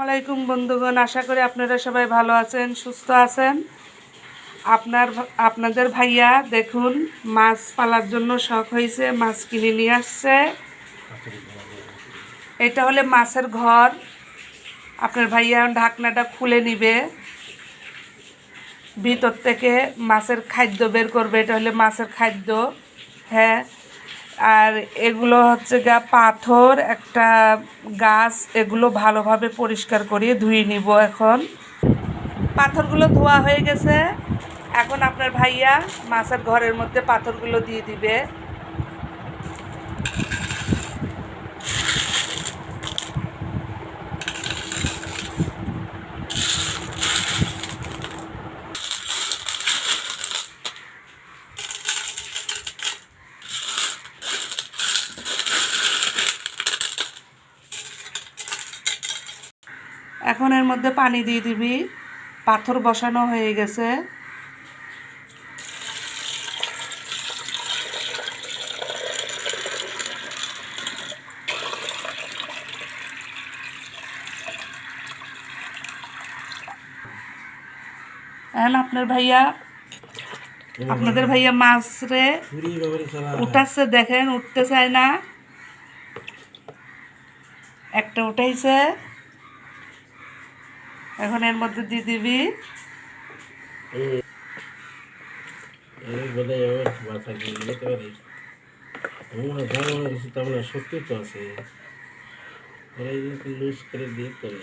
আলাইকুম বন্ধুগণ, আশা করি আপনারা সবাই ভালো আছেন, সুস্থ আছেন। আপনাদের ভাইয়া দেখুন মাছ পালার জন্য শখ হয়েছে, মাছ কিনে নিয়ে আসছে। এটা হলে মাছের ঘর। আপনার ভাইয়া ঢাকনাটা খুলে নিবে, ভিতর থেকে মাছের খাদ্য বের করবে। এটা হলে মাছের খাদ্য। হ্যাঁ, আর এগুলো হচ্ছে পাথর, একটা গাছ। এগুলো ভালোভাবে পরিষ্কার করিয়ে ধুয়ে নিব। এখন পাথরগুলো ধোয়া হয়ে গেছে। এখন আপনার ভাইয়া মাছের ঘরের মধ্যে পাথরগুলো দিয়ে দিবে। এখন এর মধ্যে পানি দিয়ে দিবি। পাথর বসানো হয়ে গেছে। এখন আপনাদের ভাইয়া মাছ রে উঠাচ্ছে, দেখেন উঠতে চায় না। একটা উঠাইছে। এখন এর মধ্যে দিয়ে দিবি। সত্যি তো আছে, লুজ করে দিয়ে করে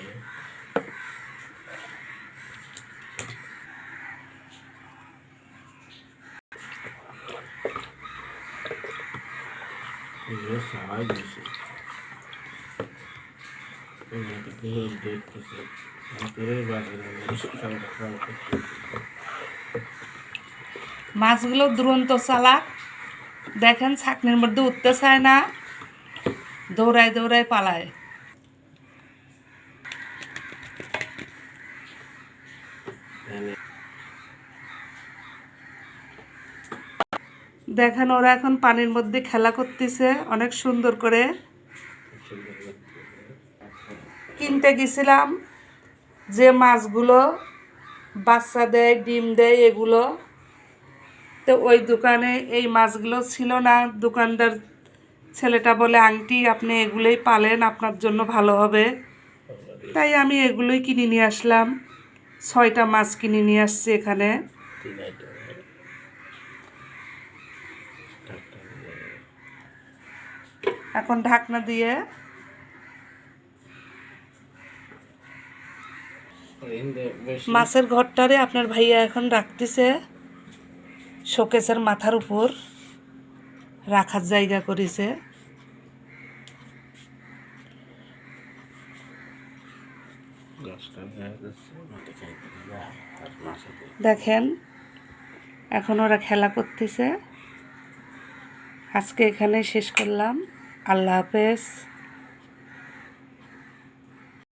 সবাই দিয়েছে। দেখতেছে মাছগুলো দুরন্ত চালাক, দেখেন ছাকনির মধ্যে উঠতে চায় না, দৌড়ায় দৌড়ায় পালায়। দেখেন ওরা এখন পানির মধ্যে খেলা করতেছে অনেক সুন্দর করে। কিনতে গেছিলাম যে মাছগুলো বাচ্চা দেয়, ডিম দেয়, এগুলো তো ওই দোকানে এই মাছগুলো ছিল না। দোকানদার ছেলেটা বলে, আন্টি আপনি এগুলোই পালেন, আপনার জন্য ভালো হবে। তাই আমি এগুলোই কিনে নিয়ে আসলাম। 6টা মাছ কিনে নিয়ে আসছি এখানে। এখন ঢাকনা দিয়ে মাছের ঘরটারে আপনার ভাইয়া এখন রাখতেছে শোকেসের মাথার উপর, রাখার জায়গা করেছে। দেখেন এখন ওরা খেলা করতেছে। আজকে এখানে শেষ করলাম। আল্লাহ হাফেজ।